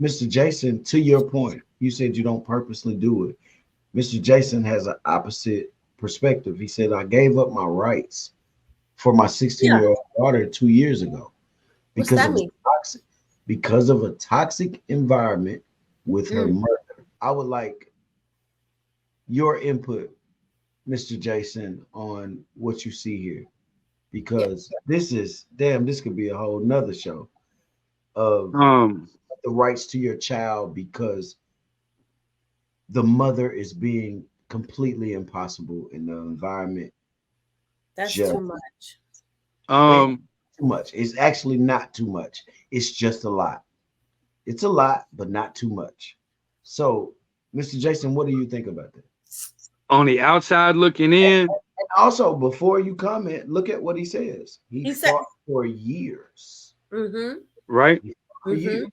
Mr. Jason, to your point, you said you don't purposely do it. Mr. Jason has an opposite perspective. He said, I gave up my rights for my Yeah. 16-year-old daughter 2 years ago What's because that of a mean? toxic environment with her Mm. mother. I would like your input, Mr. Jason, on what you see here, Yeah. because this could be a whole nother show of Um, the rights to your child because the mother is being completely impossible in the environment. That's Just too much. it um, too much. It's actually not too much. It's just a lot. It's a lot, but not too much. So, Mr. Jason, what do you think about that? on the outside looking in, And also, before you comment, look at what he says. He He said, fought for years. mm-hmm, right? He fought for mm-hmm. years.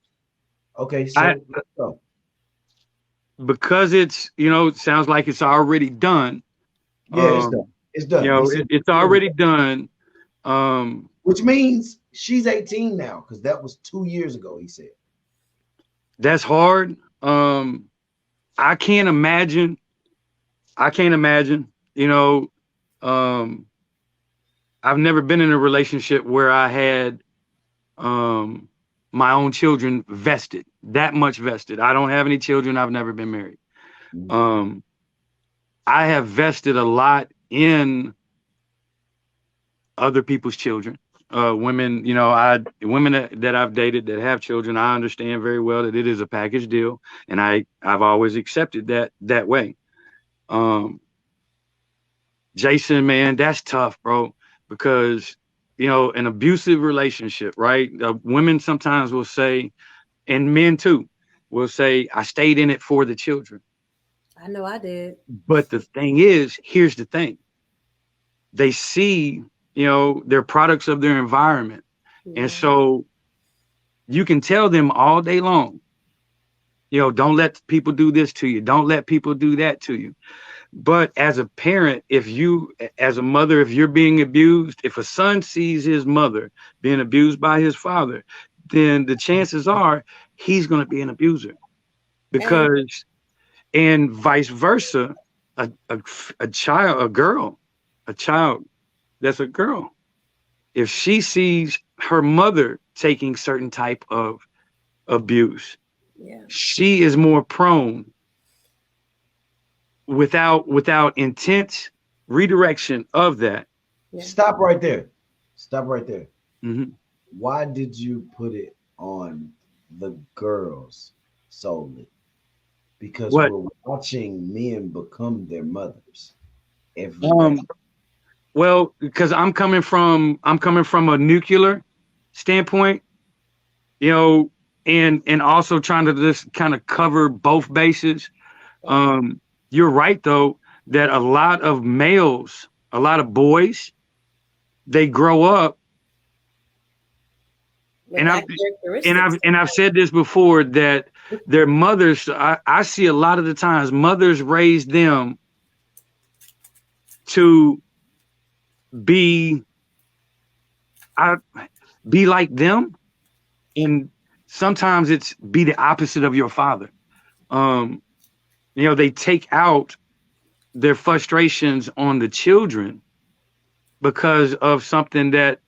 Okay, I so let's go. because it's sounds like it's already done. Yeah, it's done. Um, It's done. He said, it's already done. Um, which means she's 18 now because that was 2 years ago. He said, that's hard. I can't imagine. I can't imagine. You know, um, I've never been in a relationship where I had um my own children vested, that much vested. I don't have any children. I've never been married. "Mm, Um, I have vested a lot in other people's children. Women, women that I've dated that have children, I understand very well that it is a package deal, and I've always accepted that way. Um, Jason, man, that's tough, bro, because an abusive relationship, right? Women sometimes will say, and men too, will say, I stayed in it for the children. I know I did. But the thing is, here's the thing. They see, they're products of their environment. And Yeah. so you can tell them all day long, don't let people do this to you. Don't let people do that to you. But as a parent, as a mother, if you're being abused, if a son sees his mother being abused by his father, then the chances are he's going to be an abuser And because, and vice versa, a child, a child that's a girl, if she sees her mother taking certain type of abuse, yeah. she is more prone without intense redirection of that. Yeah. stop right there. Stop right there. Mhm. Why did you put it on the girls solely? Because What? we're watching men become their mothers every day. Um, well, because I'm coming from a nuclear standpoint, you know, and also trying to just kind of cover both bases. Okay. Um, you're right though that a lot of males, a lot of boys, they grow up, With and I've that and characteristics. I've and I've said this before that their mothers. I see a lot of the times mothers raise them to be I be like them, and sometimes it's be the opposite of your father. Um, they take out their frustrations on the children because of something that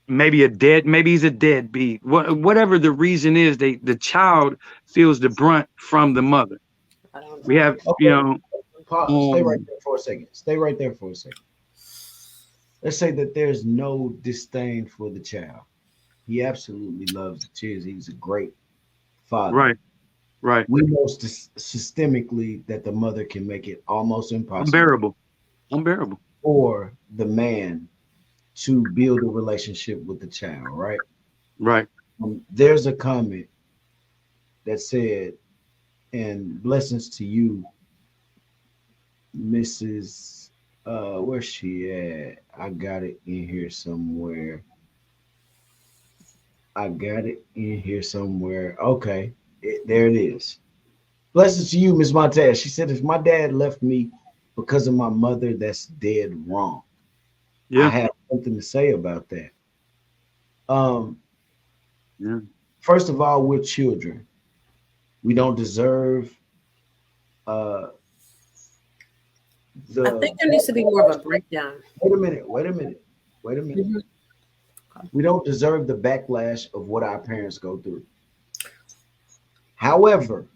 maybe he's a deadbeat. Whatever the reason is, the child feels the brunt from the mother. I don't We know. have, Okay, pause. Stay right um, there for a second. Stay right there for a second. Let's say that there's no disdain for the child. He absolutely loves the kids. He's a great father. right, right, We know systemically that the mother can make it almost impossible unbearable, unbearable. for the man to build a relationship with the child, right? Right. There's a comment that said, and blessings to you, Mrs. Where's she at? I got it in here somewhere. I got it in here somewhere. Okay, there it is. Blessings to you, Miss Montez. She said, if my dad left me because of my mother, that's dead wrong. I Yeah. have something to say about that. Um, Yeah. First of all, we're children. We don't deserve uh I think there needs to be more of a breakdown. wait a minute, wait a minute, wait a minute. Mhm. We don't deserve the backlash of what our parents go through. However,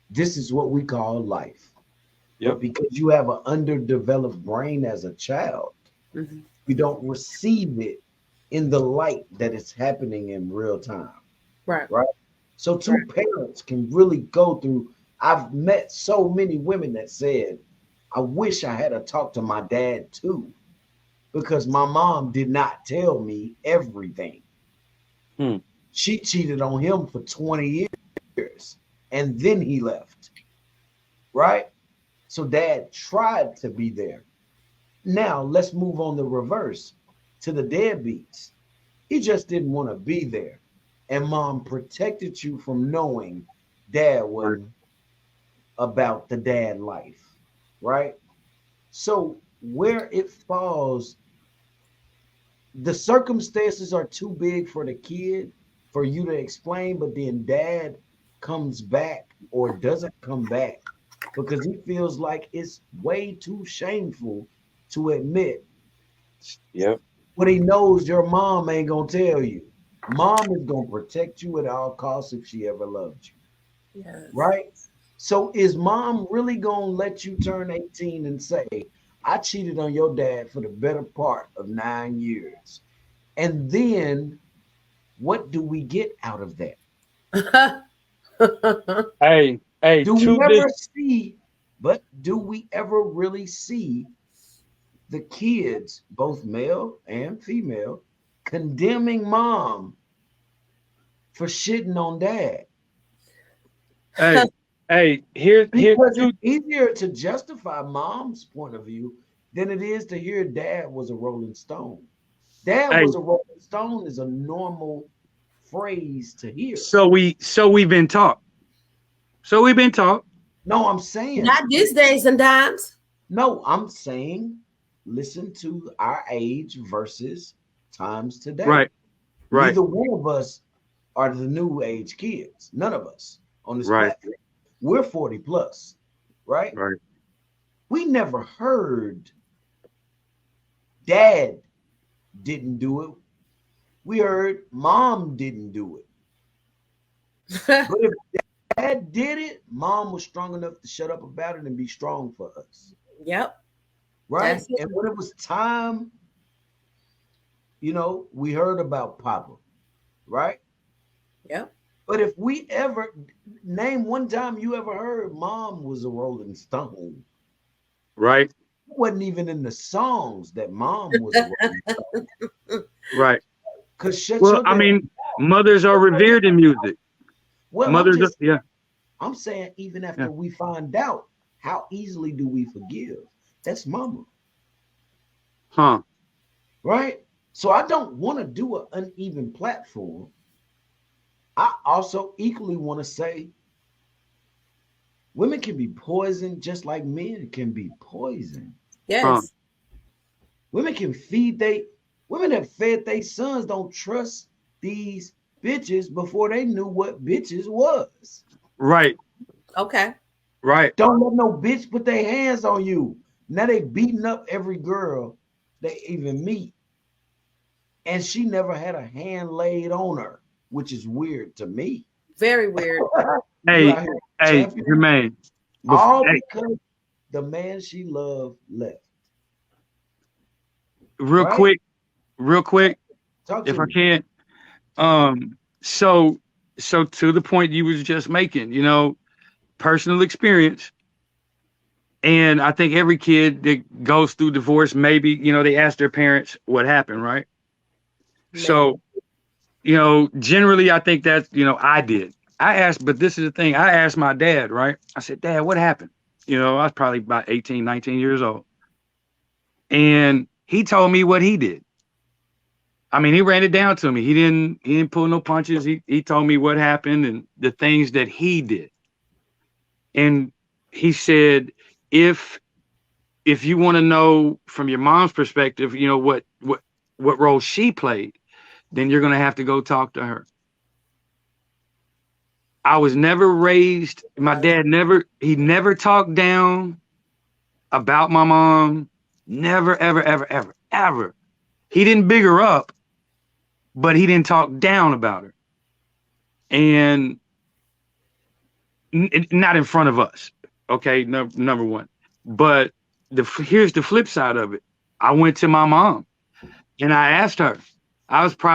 this is what we call life. Yep. But because you have an underdeveloped brain as a child, Mhm. you don't receive it in the light that it's happening in real time. Right. Right. So two parents can really go through. I've met so many women that said, I wish I had to talk to my dad too, because my mom did not tell me everything. Hmm. She cheated on him for 20 years and then he left. Right. So dad tried to be there. Now let's move on the reverse to the deadbeats. He just didn't want to be there. And mom protected you from knowing dad wasn't about the dad life. Right. So where it falls, the circumstances are too big for the kid for you to explain, but then dad comes back or doesn't come back because he feels like it's way too shameful to admit. Yep. What he knows your mom ain't gonna tell you. Mom is gonna protect you at all costs if she ever loved you. Yes. Right? So is mom really gonna let you turn 18 and say, I cheated on your dad for the better part of 9 years? And then what do we get out of that? Hey, Do we ever see, but do we ever really see the kids, both male and female, condemning mom for shitting on dad? Here's Because it's easier to justify mom's point of view than it is to hear dad was a Rolling Stone. Dad was a Rolling Stone is a normal phrase to hear. So we've been taught. No, I'm saying not these days and times. No, I'm saying listen to our age versus times today. Right. Neither one of us are the new age kids. None of us on this platform. We're 40 plus, right? Right. We never heard dad didn't do it. We heard mom didn't do it. But if dad did it, mom was strong enough to shut up about it and be strong for us. Yep. Right? And when it was time, we heard about Papa, right? Yep. But if we ever name one time you ever heard mom was a Rolling Stone, right? It wasn't even in the songs that mom was a Rolling Stone. Right. Because mothers are revered in music. Well, mothers, I'm saying even after we find out, how easily do we forgive? That's mama. Huh. Right? So I don't want to do an uneven platform. I also equally want to say women can be poisoned just like men can be poisoned. Yes. Women have fed their sons don't trust these bitches before they knew what bitches was. Right. Okay. Right. Don't let no bitch put their hands on you. Now they beating up every girl they even meet. And she never had a hand laid on her, which is weird to me. Very weird. Hey, Jermaine. Because the man she loved left. Real quick, if I can. So to the point you was just making, personal experience. And I think every kid that goes through divorce, maybe, they ask their parents what happened, right? Yeah. So, generally I think that, I did. I asked, but this is the thing. I asked my dad, right? I said, Dad, what happened? I was probably about 18, 19 years old. And he told me what he did. I mean, he ran it down to me. He didn't pull no punches. He told me what happened and the things that he did. And he said, if you want to know from your mom's perspective, what role she played, then you're going to have to go talk to her. I was never raised. My dad never talked down about my mom. Never, ever, ever, ever, ever. He didn't big her up, but he didn't talk down about her. And not in front of us. Okay, number one. But here's the flip side of it. I went to my mom and I asked her.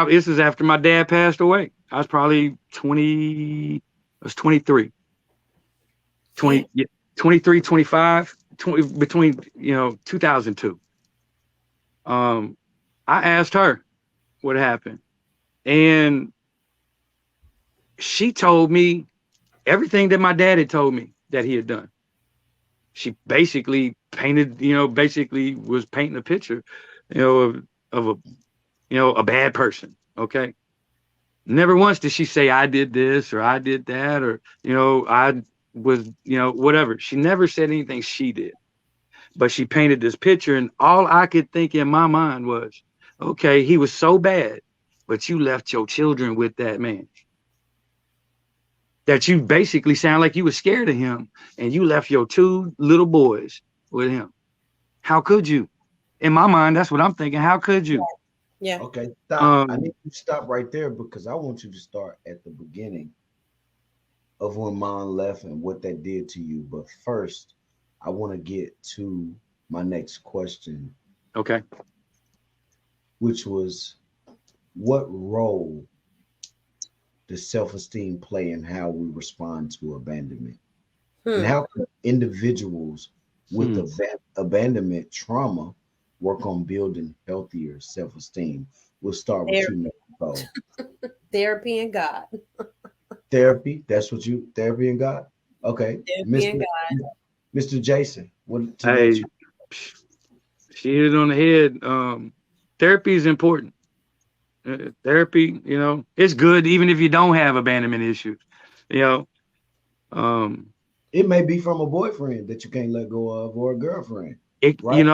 This is after my dad passed away. I was probably 20, I was 23. 20, yeah, 23, 25, 20, between, 2002. I asked her what happened. And she told me everything that my dad had told me that he had done. She basically basically was painting a picture, of a bad person. Okay. Never once did she say I did this or I did that or, I was, whatever. She never said anything she did, but she painted this picture. And all I could think in my mind was, okay, he was so bad, but you left your children with that man. That you basically sound like you were scared of him and you left your 2 little boys with him. How could you? In my mind, that's what I'm thinking. How could you? Yeah. Okay, stop. I need you to stop right there because I want you to start at the beginning of when mom left and what that did to you. But first, I want to get to my next question. Okay. Which was, what role does self-esteem play in how we respond to abandonment? And how can individuals with abandonment trauma work on building healthier self-esteem? We'll start with you, Nikole. Therapy and God. Therapy, therapy and God? Okay. Therapy and God. Mr. Jason, what Hey, she hit it on the head. Therapy is important. Therapy, it's good even if you don't have abandonment issues. It may be from a boyfriend that you can't let go of or a girlfriend. Right?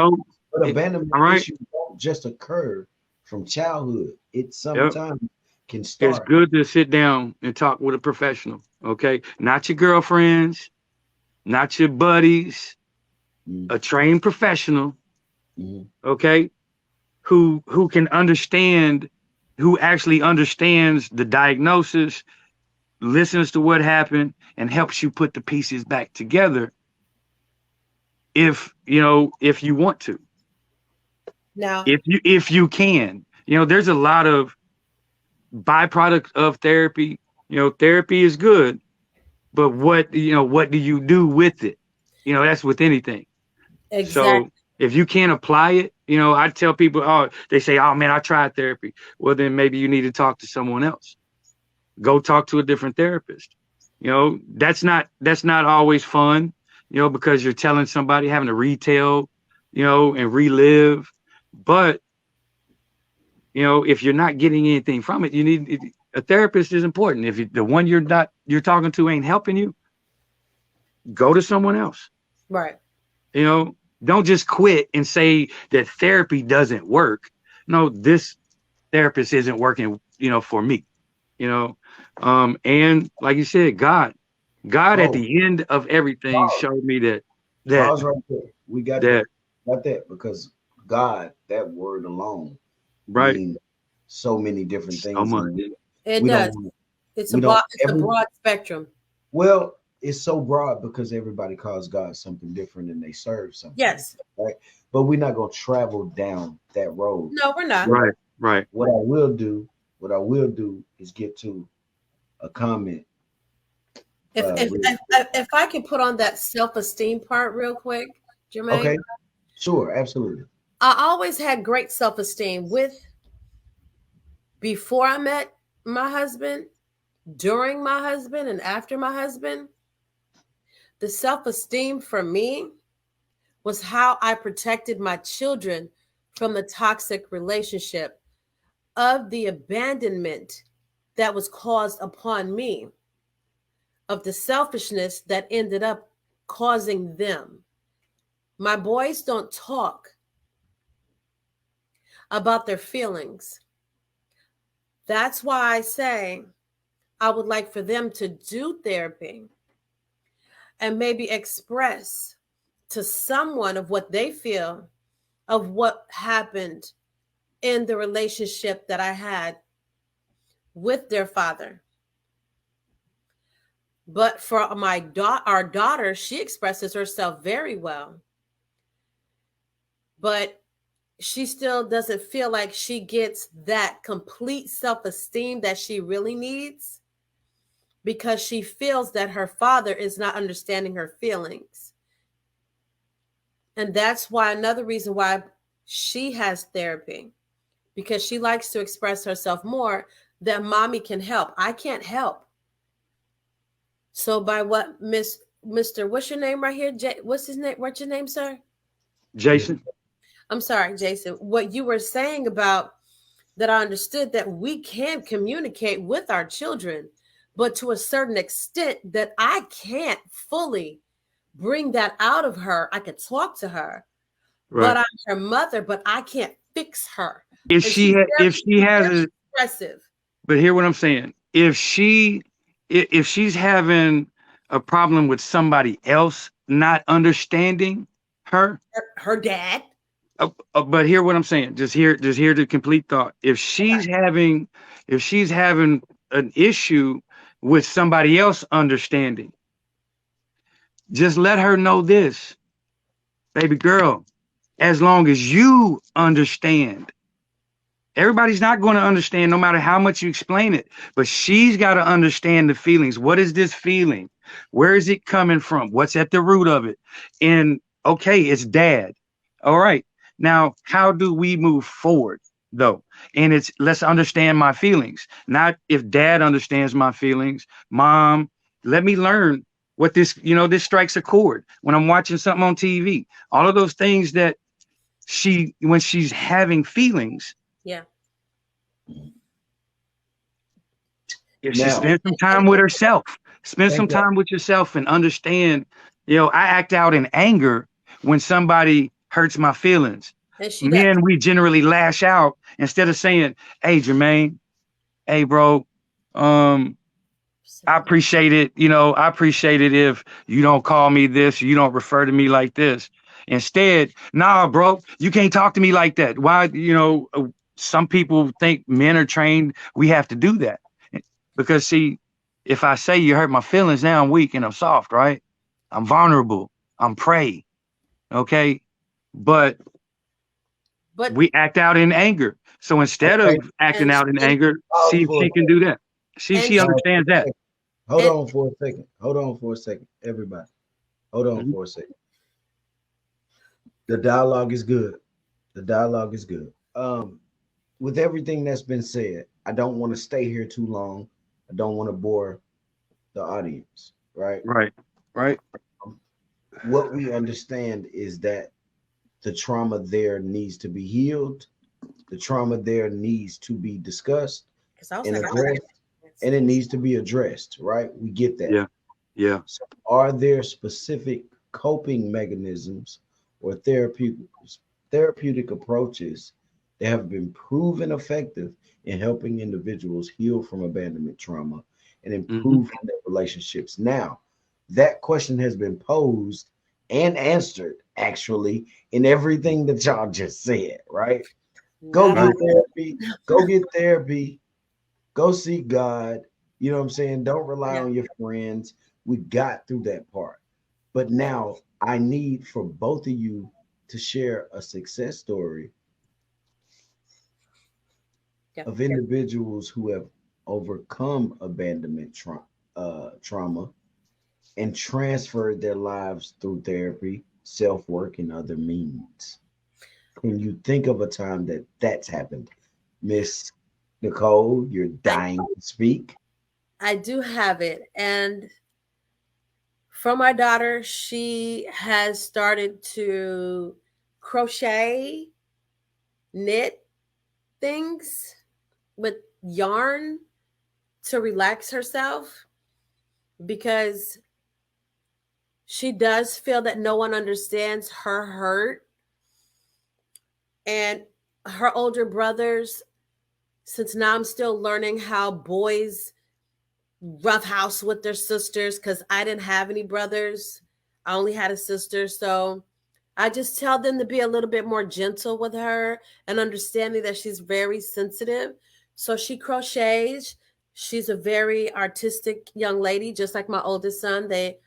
But abandonment issues don't just occur from childhood. It sometimes can start. It's good to sit down and talk with a professional, okay? Not your girlfriends, not your buddies, a trained professional, okay? Who can understand, who actually understands the diagnosis, listens to what happened, and helps you put the pieces back together if you want to. Now, if you can. There's a lot of byproduct of therapy. Therapy is good, but what do you do with it? That's with anything. Exactly. So if you can't apply it, I tell people, they say, oh man, I tried therapy. Well, then maybe you need to talk to someone else. Go talk to a different therapist. That's not always fun, because you're telling somebody, having to retell, and relive. But, if you're not getting anything from it, a therapist is important. If the one you're talking to ain't helping you, go to someone else. Right. Don't just quit and say that therapy doesn't work. No, this therapist isn't working, for me, and like you said, God at the end of everything showed me that pause right there. We got that because God, that word alone, right, means so many different things. So much. It does. It's a broad spectrum. Well, it's so broad because everybody calls God something different and they serve something. Yes. Right. But we're not going to travel down that road. No, we're not. Right. What I will do is get to a comment. If I can put on that self-esteem part real quick, Jermaine. Okay. Sure, absolutely. I always had great self-esteem before I met my husband, during my husband, and after my husband. The self-esteem for me was how I protected my children from the toxic relationship, of the abandonment that was caused upon me, of the selfishness that ended up causing them. My boys don't talk about their feelings. That's why I say I would like for them to do therapy and maybe express to someone of what they feel of what happened in the relationship that I had with their father. But for our daughter, she expresses herself very well. But she still doesn't feel like she gets that complete self-esteem that she really needs because she feels that her father is not understanding her feelings. And that's why another reason why she has therapy, because she likes to express herself more, that mommy can help. I can't help. So by what Mr. What's your name right here? What's his name? What's your name, sir? Jason. I'm sorry, Jason. What you were saying about that, I understood that we can communicate with our children, but to a certain extent that I can't fully bring that out of her. I could talk to her, Right. but I'm her mother, but I can't fix her. If And she has very a, expressive. but hear what I'm saying. If she's having a problem with somebody else not understanding her, Her dad. but hear what I'm saying. Just hear the complete thought. If she's having an issue with somebody else understanding, just let her know this, baby girl. As long as you understand, everybody's not going to understand no matter how much you explain it, but she's got to understand the feelings. What is this feeling? Where is it coming from? What's at the root of it? And okay, it's dad. All right. Now, how do we move forward though? And it's, let's understand my feelings. Not if dad understands my feelings, mom, let me learn what this, this strikes a chord when I'm watching something on TV. All of those things that when she's having feelings, Yeah. if she Now, spends some time with herself, spend some thank you. time with yourself and understand, I act out in anger when somebody hurts my feelings. And she does. Men, we generally lash out instead of saying, hey, Jermaine, hey, bro, I appreciate it. I appreciate it if you don't call me this, you don't refer to me like this. Instead, nah, bro, you can't talk to me like that. Why, some people think men are trained, we have to do that. Because see, if I say you hurt my feelings, now I'm weak and I'm soft, right? I'm vulnerable. I'm prey. Okay. But But we act out in anger. So instead of Okay, acting and out in and anger, see pause if for a she can do that. See if and she pause for understands a that. second. Hold and on for a second. Hold on for a second, everybody. Hold on Mhm. for a second. The dialogue is good. The dialogue is good. With everything that's been said, I don't want to stay here too long. I don't want to bore the audience, right? Right. Right. What we understand is that the trauma there needs to be healed. The trauma there needs to be discussed because I was and like, addressed, and it needs to be addressed, right? We get that. Yeah. Yeah. So are there specific coping mechanisms or therapeutic approaches that have been proven effective in helping individuals heal from abandonment trauma and Hmm. improve their relationships? Now, that question has been posed and answered actually in everything that y'all just said, right? Go not get Right. all. therapy, go get therapy, go seek God. You know what I'm saying? Don't rely Yeah. on your friends. We got through that part. But Yeah. now I need for both of you to share a success story Yeah. of individuals who have overcome abandonment trauma and transferred their lives through therapy, self work, and other means. Can you think of a time that that's happened? Miss Nikole, you're I dying to speak. I do have it. And from my daughter, she has started to crochet, knit things with yarn to relax herself because she does feel that no one understands her hurt. And her older brothers, since now I'm still learning how boys rough house with their sisters because I didn't have any brothers. I only had a sister. So I just tell them to be a little bit more gentle with her and understanding that she's very sensitive. So she crochets. She's a very artistic young lady, just like my oldest son. They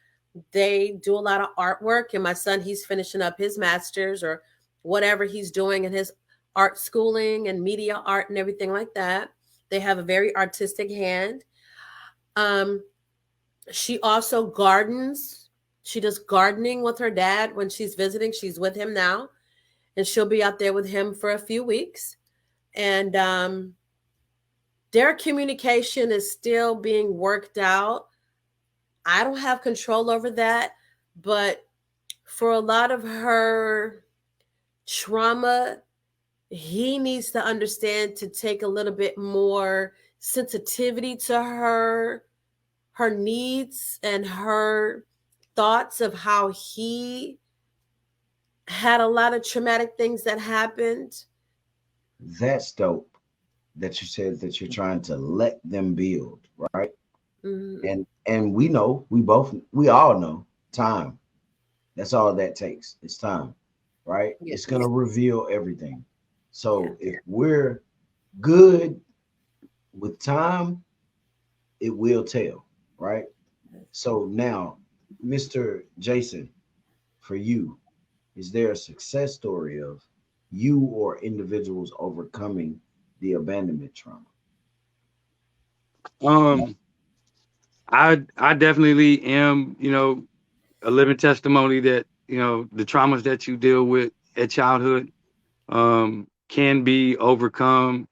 do a lot of artwork, and my son, he's finishing up his master's or whatever he's doing in his art schooling and media art and everything like that. They have a very artistic hand. Um, she also gardens. She does gardening with her dad when she's visiting. She's with him now, and she'll be out there with him for a few weeks. And their communication is still being worked out. I don't have control over that, but for a lot of her trauma, he needs to understand to take a little bit more sensitivity to her needs and her thoughts of how he had a lot of traumatic things that happened. That's dope that you said that you're trying to let them build, right? Mm-hmm. And we know, we all know time. That's all that takes. It's time, right? Yes. It's gonna reveal everything. Yeah. So if we're good with time, it will tell, right? So now, Mr. Jason, for you, is there a success story of you or individuals overcoming the abandonment trauma? Um, I definitely am, a living testimony that, the traumas that you deal with at childhood can be overcome.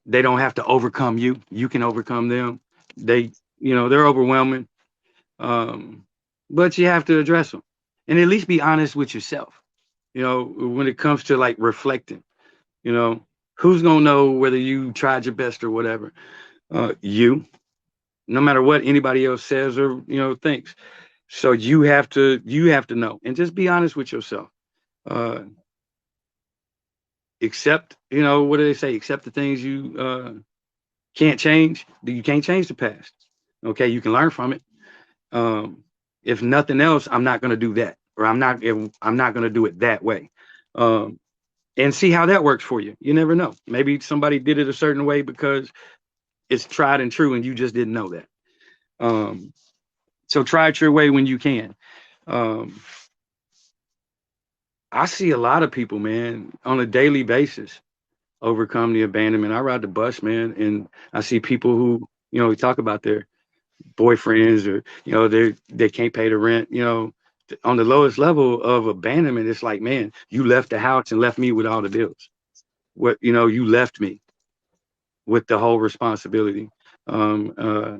They don't have to overcome you. You can overcome them. They, they're overwhelming. Um, but you have to address them and at least be honest with yourself. When it comes to like reflecting, you know, who's gonna know whether you tried your best or whatever? You, no matter what anybody else says or thinks. So you have to know and just be honest with yourself. Uh, accept, what do they say? Accept the things you can't change. You can't change the past. Okay, you can learn from it. Um, if nothing else, I'm not going to do that, or I'm not going to do it that way. Um, and see how that works for you. You never know. Maybe somebody did it a certain way because it's tried and true, and you just didn't know that. Um, so try it your way when you can. Um, I see a lot of people, man, on a daily basis overcome the abandonment. I ride the bus, man, and I see people who, we talk about their boyfriends or, they can't pay the rent, on the lowest level of abandonment. It's like, man, you left the house and left me with all the bills. What, you left me with the whole responsibility. Um, uh,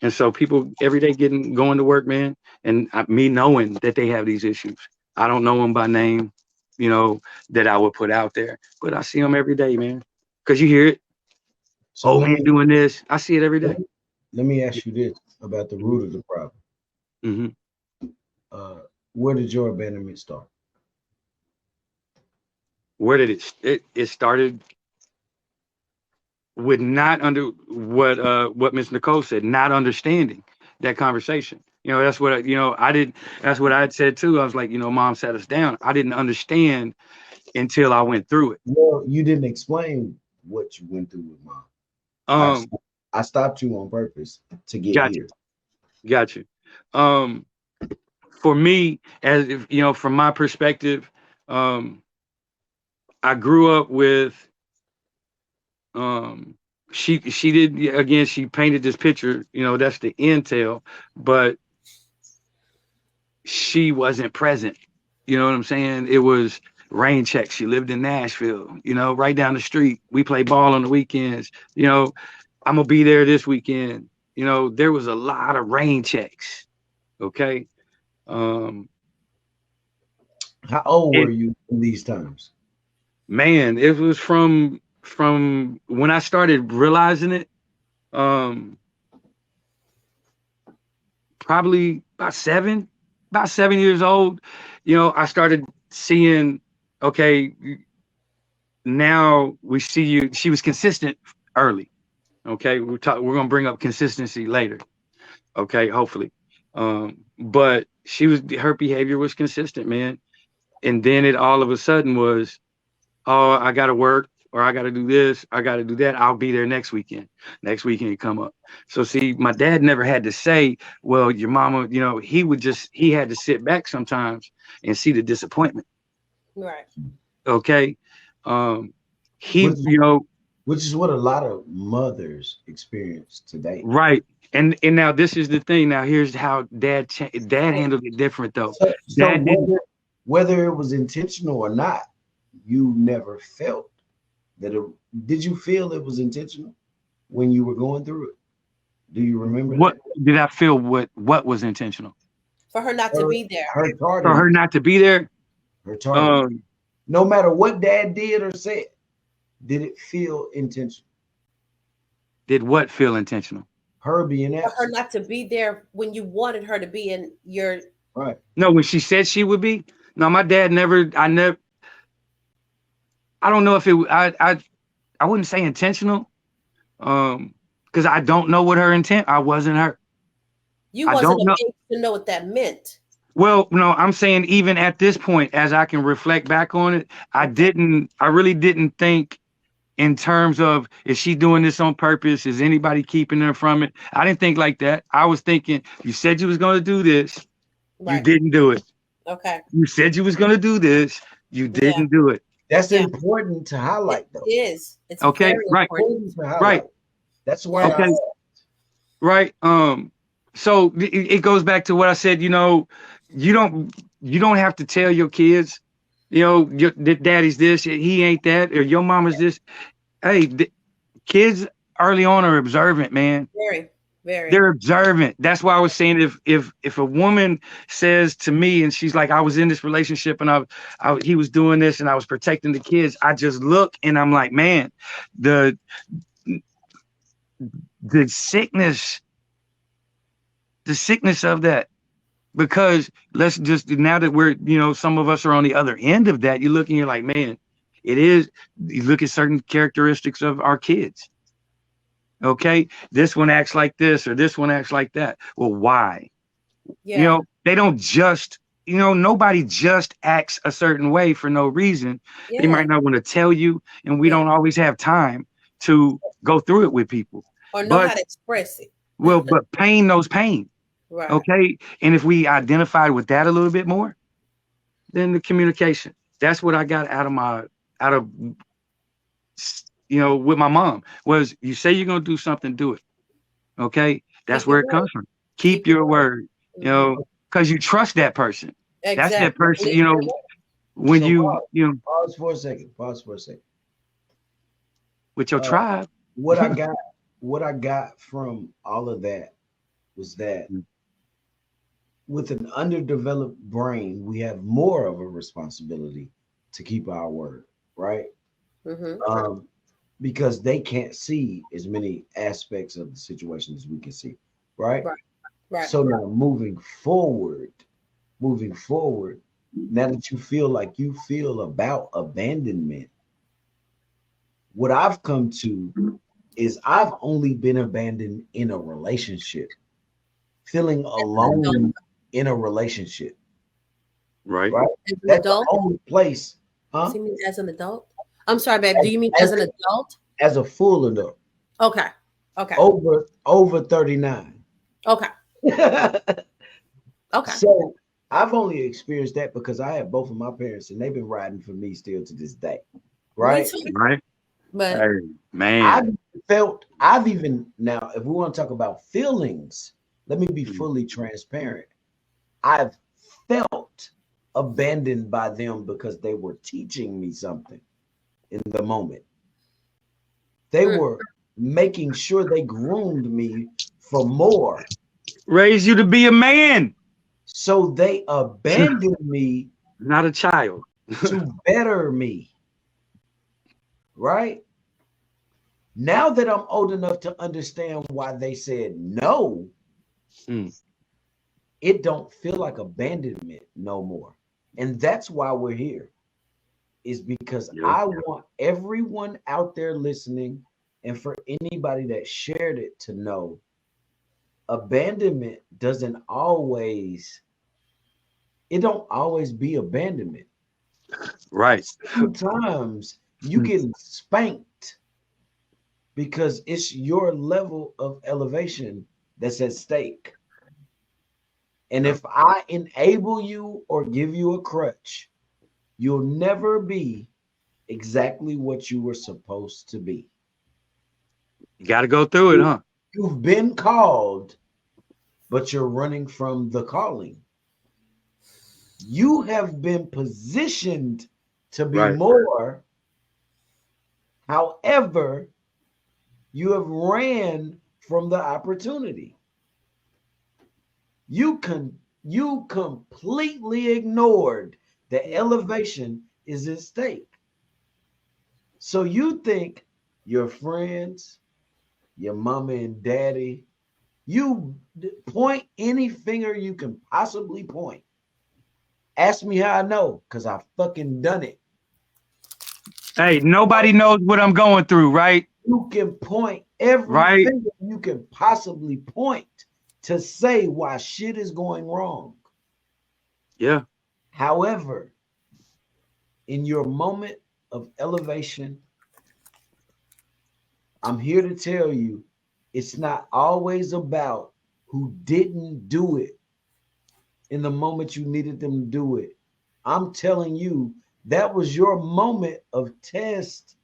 and so people every day going to work, man, and me knowing that they have these issues. I don't know them by name, that I would put out there, but I see them every day, man. Because you hear it. So Oh, man, doing this. I see it every day. let me ask you this about the root of the problem. Mm-hmm. Uh, where did your abandonment start? Where did it started with not under what Miss Nikole said, not understanding that conversation. That's what I did. That's what I had said too. I was like, mom sat us down. I didn't understand until I went through it. Well, you didn't explain what you went through with mom. I, Um, I stopped you on purpose to get got here. you, got you. Um, for me, as if from my perspective, um, I grew up with um she did again, she painted this picture, that's the intel, but she wasn't present. You know what I'm saying? It was rain check. She lived in Nashville, right down the street. We play ball on the weekends. I'm gonna be there this weekend. There was a lot of rain checks. Okay. Um, How old were and you in these times? man, it was from when I started realizing it, um, probably about 7 years old. I started seeing, okay, now we see you. She was consistent early. Okay, we're gonna bring up consistency later. Okay, hopefully. But her behavior was consistent, man. And then it all of a sudden was, oh, I gotta work, or I gotta do this, I gotta do that. I'll be there next weekend. Next weekend you come up. So see, my dad never had to say, well, your mama, he had to sit back sometimes and see the disappointment. Right. Okay. Um, he, Which, which is what a lot of mothers experience today. right. And now this is the thing. Now here's how dad handled it different though. So Dad didn't. whether it was intentional or not, you never felt that it. Did you feel it was intentional when you were going through it? Do you remember What that? did I feel? What was intentional For her not to be there. Her for her tardiness. not to be there? Her tardiness. Um, No matter what dad did or said, did it feel intentional? did what feel intentional? Her being For her absent. not to be there when you wanted her to be in your. Right. No, when she said she would be. No, my dad never. I don't know if it. I wouldn't say intentional. Because I don't know what her intent. I wasn't her. You I wasn't don't of know. age to know what that meant. Well, no, I'm saying even at this point, as I can reflect back on it, I really didn't think in terms of, is she doing this on purpose? Is anybody keeping her from it? I didn't think like that. I was thinking, you said you was going to do this. You Right. didn't do it. Okay. You said you was going to do this. You didn't do it. That's Yeah. important to highlight, though. It is. It's Okay, very right. important. Important to highlight. Right. That's why. Okay. Right. So it goes back to what I said, you don't have to tell your kids, that daddy's this, he ain't that, or your mama's this. Hey, kids early on are observant, man. Very, very. They're observant. That's why I was saying, if a woman says to me and she's like, I was in this relationship and he was doing this and I was protecting the kids, I just look and I'm like, man, the sickness of that. Because let's just, now that we're, some of us are on the other end of that, you look and you're like, man, you look at certain characteristics of our kids. Okay, this one acts like this or this one acts like that. Well, why? Yeah. They don't just, nobody just acts a certain way for no reason. Yeah. They might not want to tell you, and we don't always have time to go through it with people. Or know how to express it. Well, but pain knows pain. Right. Okay. And if we identified with that a little bit more, then the communication. That's what I got out of with my mom was, you say you're gonna do something, do it. Okay. That's where it comes from. Keep your word, because you trust that person. Exactly. That's that person, when so pause for a second. With your tribe. What I got from all of that was that with an underdeveloped brain, we have more of a responsibility to keep our word, right? Mm-hmm. Because they can't see as many aspects of the situation as we can see, right? Right. So now moving forward, now that you feel like you feel about abandonment, what I've come to is I've only been abandoned in a relationship, feeling alone in a relationship. Right. That's the only place. Huh? Does he mean as an adult? I'm sorry, babe. Do you mean as an adult? As a full adult. Okay. Over 39. Okay. Okay. So I've only experienced that because I have both of my parents and they've been riding for me still to this day. Right? Right. But hey, man, I've even now, if we want to talk about feelings, let me be fully transparent. I've felt abandoned by them because they were teaching me something in the moment. They were making sure they groomed me for more. Raised you to be a man. So they abandoned me. Not a child. To better me. Right? Now that I'm old enough to understand why they said no, it don't feel like abandonment no more. And that's why we're here. Is because I want everyone out there listening and for anybody that shared it to know abandonment doesn't always, it don't always be abandonment. Right. Sometimes you get spanked because it's your level of elevation that's at stake. And if I enable you or give you a crutch, you'll never be exactly what you were supposed to be. You got to go through it, huh? You've been called, but you're running from the calling. You have been positioned to be Right. more. However, you have ran from the opportunity. You completely ignored the elevation is at stake. So you think your friends, your mama and daddy, you point any finger you can possibly point. Ask me how I know, because I fucking done it. Hey, nobody knows what I'm going through, right? You can point every Right. finger you can possibly point to say why shit is going wrong. Yeah. However, in your moment of elevation, I'm here to tell you it's not always about who didn't do it in the moment you needed them to do it. I'm telling you, that was your moment of test,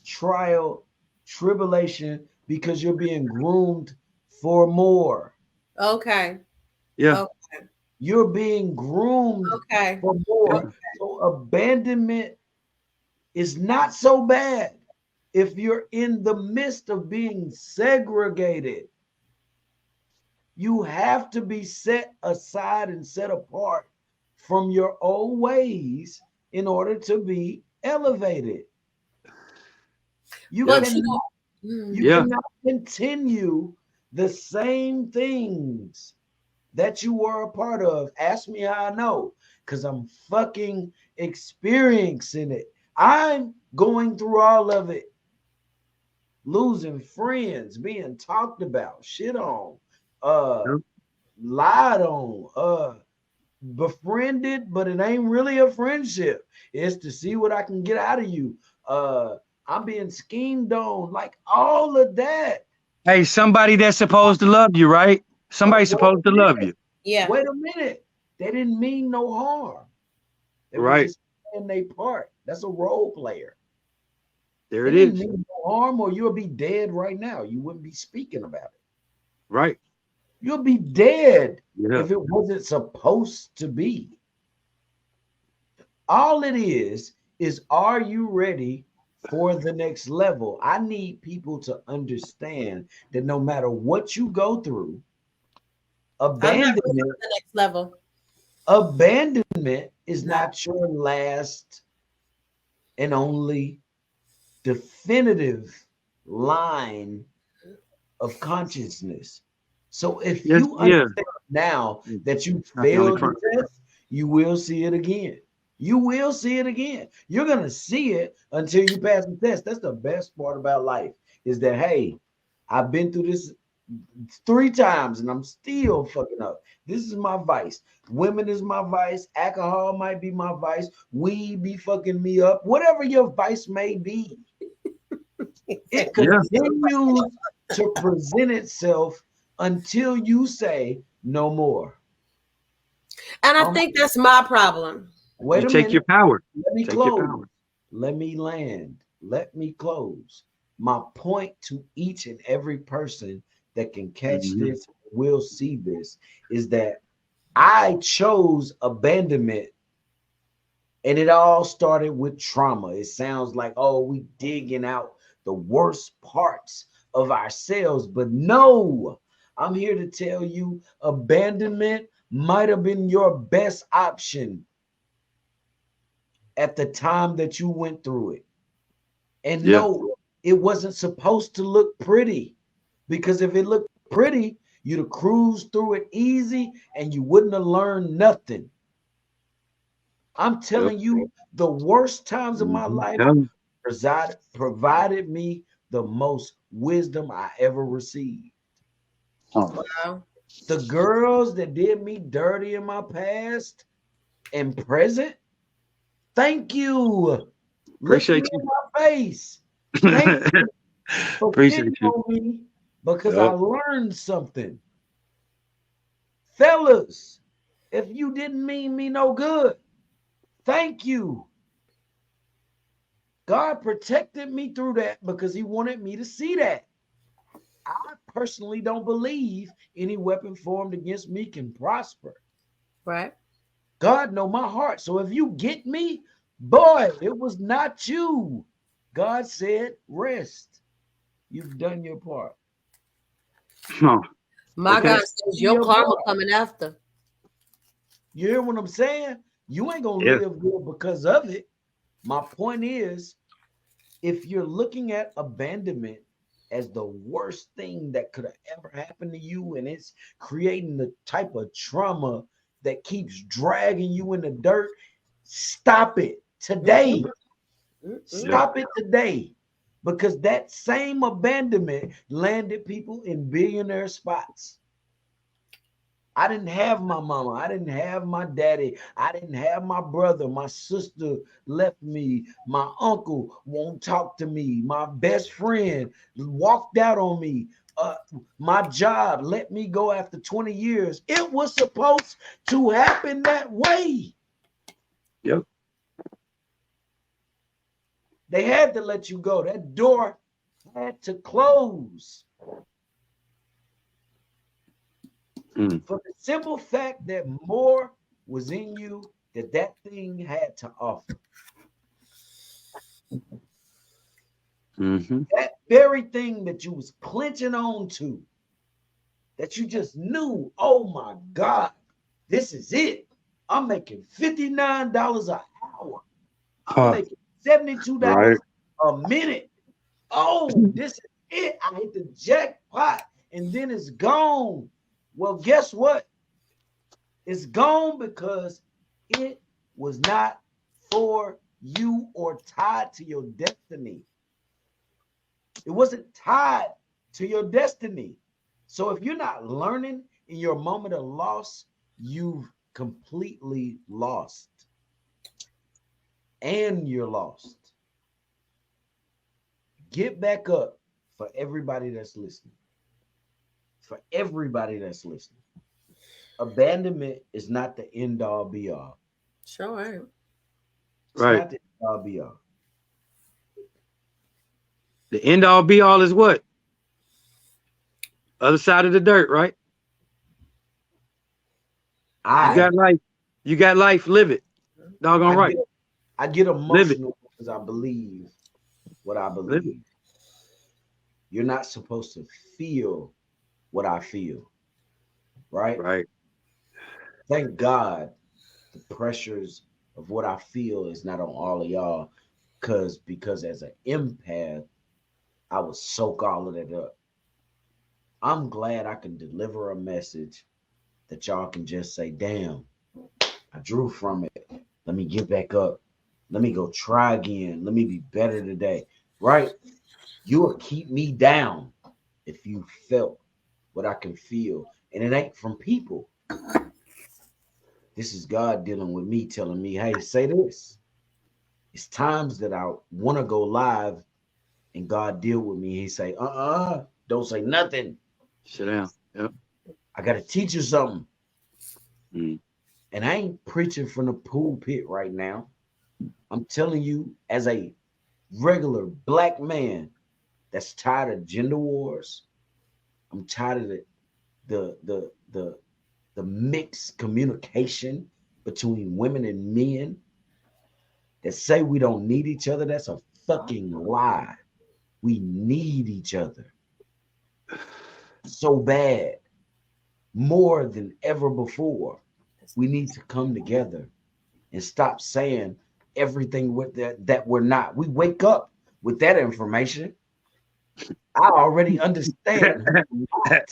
trial, tribulation, because you're being groomed for more. Okay. Yeah. Okay. You're being groomed Okay. for more. Yeah. So abandonment is not so bad if you're in the midst of being segregated. You have to be set aside and set apart from your old ways in order to be elevated. You Yeah. But cannot you Yeah. cannot continue the same things that you were a part of. Ask me how I know, because I'm fucking experiencing it. I'm going through all of it. Losing friends, being talked about, shit on, uh, Yeah. lied on, befriended, but it ain't really a friendship. It's to see what I can get out of you. I'm being schemed on, like all of that. Hey, somebody that's supposed to love you, right? But Somebody's supposed to love you. yeah. wait a minute. They didn't mean no harm. They were Right. just playing their part. That's a role player. There They it didn't is. mean no harm, or you'll be dead right now. You wouldn't be speaking about it. Right. You'll be dead Yeah. if it wasn't supposed to be. All it is are you ready for the next level? I need people to understand that no matter what you go through, I'm not ready abandonment for the next level. abandonment is Not not your last and only definitive line of consciousness. So if Yes. you Yeah. understand now that you Not the only failed the front. test, you will see it again. You will see it again. You're gonna see it until you pass the test. That's the best part about life, is that hey, I've been through this 3 times and I'm still fucking up. This is my vice. Women is my vice. Alcohol might be my vice. Weed be fucking me up. Whatever your vice may be, it Yeah. continues to present itself until you say no more. And I Um, think that's my problem. You wait a take your minute. power. Let me Take your close. power. Let me land. Let me close. My point to each and every person that can catch Hmm. this, will see this, is that I chose abandonment, and it all started with trauma. It sounds like, oh, we digging out the worst parts of ourselves, but no, I'm here to tell you abandonment might have been your best option at the time that you went through it. And Yeah. no, it wasn't supposed to look pretty, because if it looked pretty, you'd have cruised through it easy and you wouldn't have learned nothing. I'm Yep. telling you, the worst times of my Hmm. life Tell 'em. provided me the most wisdom I ever received. Oh, Wow. The girls that did me dirty in my past and present, thank you. Look me Appreciate in my face. Thank you. you for Appreciate picking you. on me because I Yep. learned something. Fellas, if you didn't mean me no good, thank you. God protected me through that because he wanted me to see that. I personally don't believe any weapon formed against me can prosper. Right. God know my heart. So if you get me, boy, it was not you. God said, rest. You've done your part. Huh. My Okay. God says Do your your karma part. coming after. You hear what I'm saying? You ain't gonna Yeah. live good because of it. My point is, if you're looking at abandonment as the worst thing that could have ever happened to you, and it's creating the type of trauma that keeps dragging you in the dirt, stop it today. Yeah. Stop it today. Because that same abandonment landed people in billionaire spots. I didn't have my mama. I didn't have my daddy. I didn't have my brother. My sister left me. My uncle won't talk to me. My best friend walked out on me. My job let me go after 20 years. It was supposed to happen that way. Yep. They had to let you go. That door had to close. Mm. For the simple fact that more was in you that that thing had to offer. Mm-hmm. That very thing that you was clenching on to, that you just knew, oh my God, this is it. I'm making $59 an hour. I'm Huh. making $72 Right. a minute. Oh, this is it. I hit the jackpot and then it's gone. Well, guess what? It's gone because it was not for you or tied to your destiny. It wasn't tied to your destiny. So if you're not learning in your moment of loss, you've completely lost. And you're lost. Get back up for everybody that's listening. For everybody that's listening. Abandonment is not the end all be all. Sure ain't. It's Right. not the end all be all. The end all be all is what? Other side of the dirt, right? You I got life. You got life. Live it. Doggone I right. get I get Live it. emotional because I believe what I Live it. believe. You're not supposed to feel what I feel, right? Right. Thank God the pressures of what I feel is not on all of y'all, because as an empath, I would soak all of that up. I'm glad I can deliver a message that y'all can just say, damn, I drew from it. Let me get back up. Let me go try again. Let me be better today. Right? You will keep me down if you felt what I can feel. And it ain't from people. This is God dealing with me, telling me, hey, say this. It's times that I want to go live and God deal with me. He say, don't say nothing. Sit down. Yep. I got to teach you something. Mm. And I ain't preaching from the pulpit right now. I'm telling you, as a regular black man that's tired of gender wars, I'm tired of the mixed communication between women and men that say we don't need each other. That's a fucking lie. We need each other so bad, more than ever before. We need to come together and stop saying everything with that we're not. We wake up with that information. I already understand who I'm not.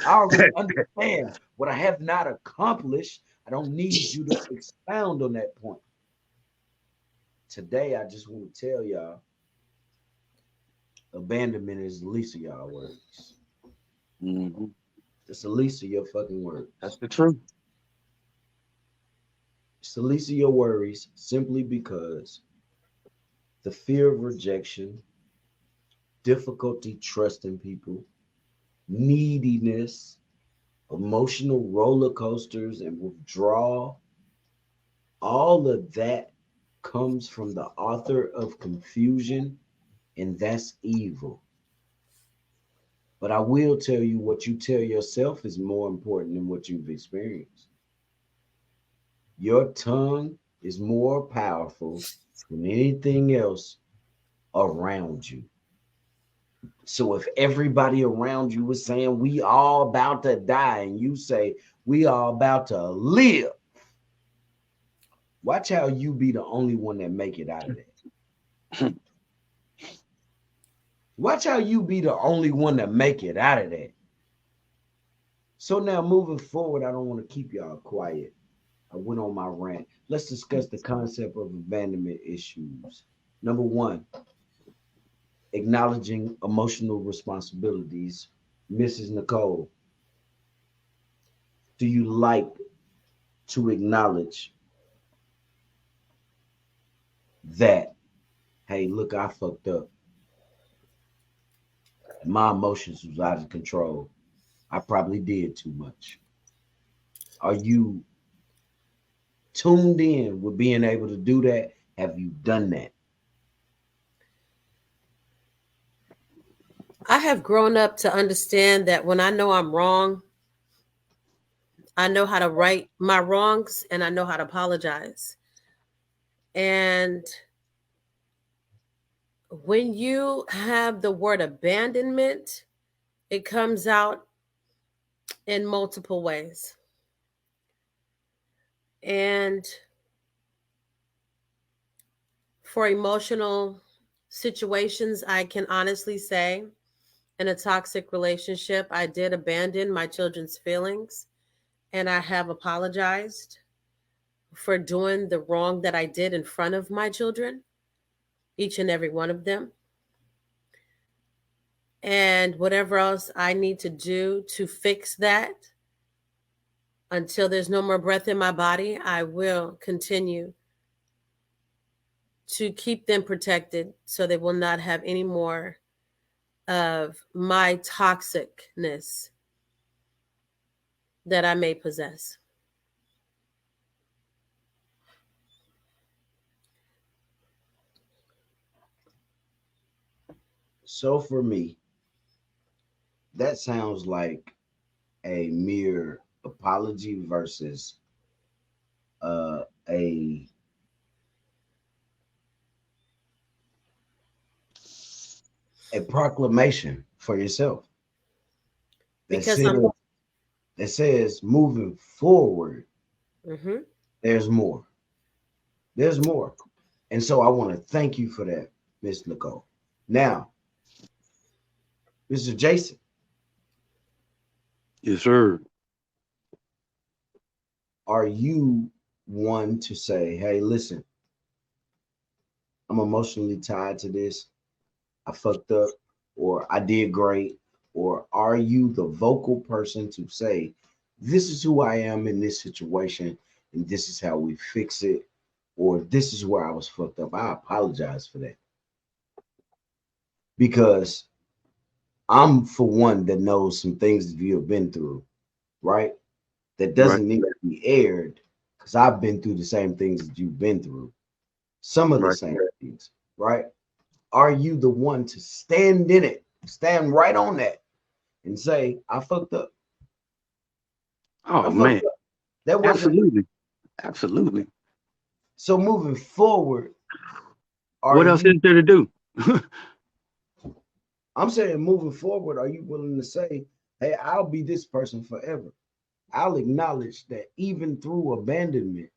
I already understand what I have not accomplished. I don't need you to expound on that point. Today, I just want to tell y'all abandonment is the least of y'all worries. Mm-hmm. It's the least of your fucking worries. That's the truth. It's the least of your worries simply because the fear of rejection, difficulty trusting people, neediness, emotional roller coasters, and withdrawal, all of that comes from the author of confusion, and that's evil. But I will tell you, what you tell yourself is more important than what you've experienced. Your tongue is more powerful than anything else around you. So if everybody around you is saying we all about to die and you say we all about to live, watch how you be the only one that make it out of that. Watch how you be the only one that make it out of that. So now moving forward, I don't want to keep y'all quiet. I went on my rant. Let's discuss the concept of abandonment issues. Number one, acknowledging emotional responsibilities. Mrs. Nikole, do you like to acknowledge that, hey, look, I fucked up. My emotions was out of control. I probably did too much. Are you tuned in with being able to do that? Have you done that? I have grown up to understand that when I know I'm wrong, I know how to right my wrongs and I know how to apologize. And when you have the word abandonment, it comes out in multiple ways. And for emotional situations, I can honestly say in a toxic relationship, I did abandon my children's feelings and I have apologized for doing the wrong that I did in front of my children, each and every one of them. And whatever else I need to do to fix that until there's no more breath in my body, I will continue to keep them protected so they will not have any more of my toxicness that I may possess. So for me, that sounds like a mere apology versus uh, a a proclamation for yourself that Because says I'm moving forward, mhm. there's more. There's more. And so I want to thank you for that, Miss Nikole. Now, Mr. Jason, Yes, sir. are you one to say, hey, listen, I'm emotionally tied to this. I fucked up, or I did great, or are you the vocal person to say, this is who I am in this situation, and this is how we fix it, or this is where I was fucked up? I apologize for that because I'm for one that knows some things that you have been through, right? That Right. doesn't need to be aired because I've been through the same things that you've been through, some of the Right. same things, right? Are you the one to stand in it, stand right on that, and say, I fucked up? I Oh man. fucked up. That wasn't me. Absolutely. Absolutely. So moving forward, are What else you, is there to do? I'm saying moving forward, are you willing to say, hey, I'll be this person forever? I'll acknowledge that even through abandonment,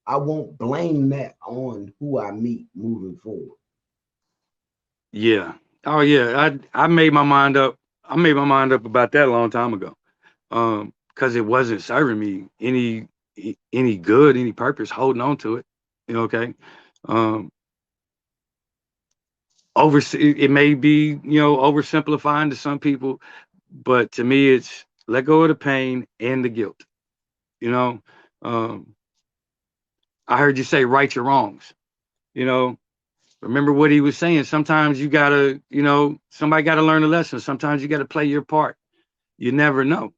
I won't blame that on who I meet moving forward. Yeah. Oh yeah. I made my mind up. I made my mind up about that a long time ago. Because it wasn't serving me any good, any purpose, holding on to it. Okay. Um, it may be oversimplifying to some people, but to me, it's let go of the pain and the guilt. You know, um, I heard you say right your wrongs. You know, remember what he was saying. Sometimes you gotta, somebody gotta learn a lesson. Sometimes you gotta play your part. You never know.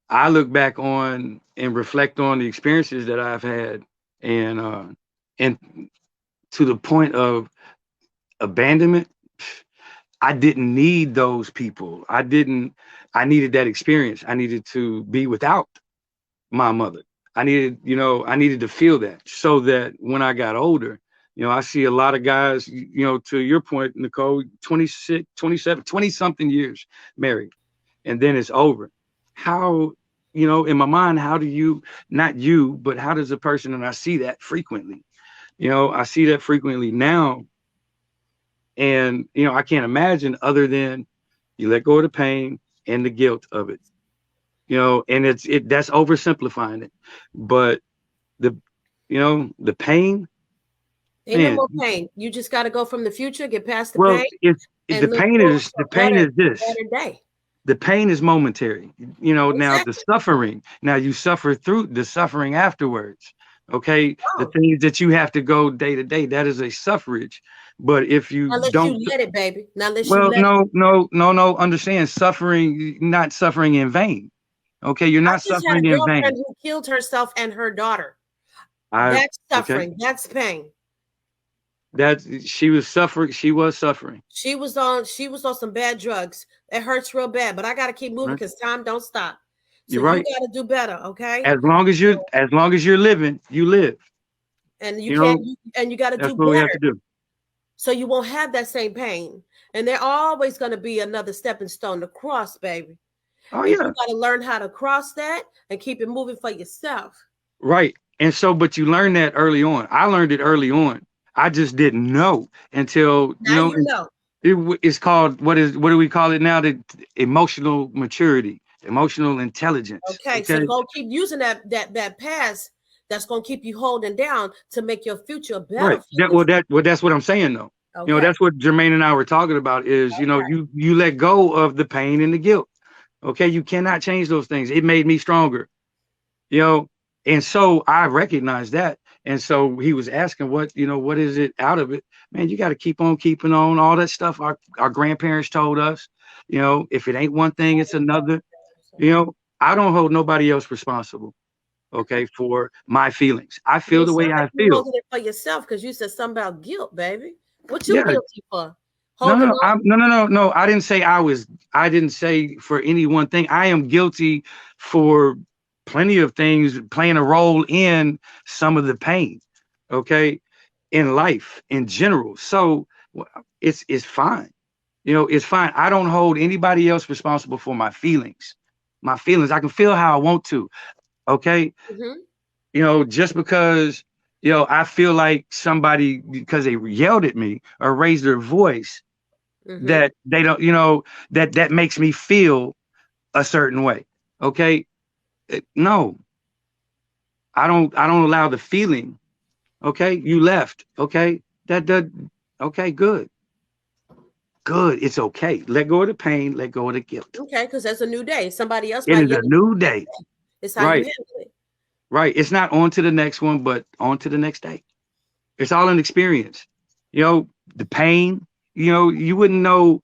I look back on and reflect on the experiences that I've had, and to the point of abandonment. I didn't need those people. I needed that experience. I needed to be without my mother. I needed to feel that so that when I got older, I see a lot of guys, to your point, Nikole, 26, 27, 20 something years married, and then it's over. How, in my mind, how do you, not you, but how does a person, and I see that frequently, I see that frequently now. And, I can't imagine other than you let go of the pain and the guilt of it, and that's oversimplifying it. But the, the pain, Ain't no man, more pain. You just got to go from the future, get past the well, pain, the and look pain forward is, to a better day. the pain is momentary, now the Exactly. suffering, now you suffer through the suffering afterwards. Okay. The Oh, things that you have to go day to day, that is a suffrage. But if you unless you don't, let it, baby. Not unless you well, let it. no, no, no, no, understand suffering, not suffering in vain. Okay. You're I not just had a suffering in girlfriend vain. who killed herself and her daughter. I, That's okay. suffering. That's pain. That she was suffering. She was suffering. She was on some bad drugs. It hurts real bad, but I gotta keep moving Right? because time don't stop. So You're you right. gotta do better, okay? As long as you're living, you live. And you You can't know, and you gotta that's do what we have to better do. so you won't have that same pain. And there's always gonna be another stepping stone to cross, baby. Oh And yeah. you gotta learn how to cross that and keep it moving for yourself. Right. And so, but you learn that early on. I learned it early on. I just didn't know until, Now you know. it's called, what do we call it now? The emotional maturity, emotional intelligence. Okay, so Okay. go keep using that past that's gonna keep you holding down to make your future a Right. battlefield. That's what I'm saying though. Okay. That's what Jermaine and I were talking about is, Okay. you let go of the pain and the guilt. Okay. You cannot change those things. It made me stronger, you know, and so I recognized that. And so he was asking what is it out of it? Man, you got to keep on keeping on, all that stuff our grandparents told us, if it ain't one thing, it's another. I don't hold nobody else responsible, okay, for my feelings. I You feel the sound way like I you feel. holding it for yourself because you said something about guilt, baby. What you Yeah. guilty for? No, no, Holding no. on? No. I didn't say for any one thing. I am guilty for plenty of things playing a role in some of the pain, okay, in life in general. So it's fine. It's fine. I don't hold anybody else responsible for my feelings. My feelings, I can feel how I want to, okay? Mm-hmm. Just because, I feel like somebody, because they yelled at me or raised their voice, Mm-hmm. that they don't, that makes me feel a certain way. Okay. No, I don't allow the feeling. Okay. You left. Okay. Okay. Good. Good. It's okay. Let go of the pain. Let go of the guilt. Okay, because that's a new day. Somebody else It might is yell a at you. new day. It's how you Right. handle it. Right. It's not on to the next one, but on to the next day. It's all an experience. The pain, you wouldn't know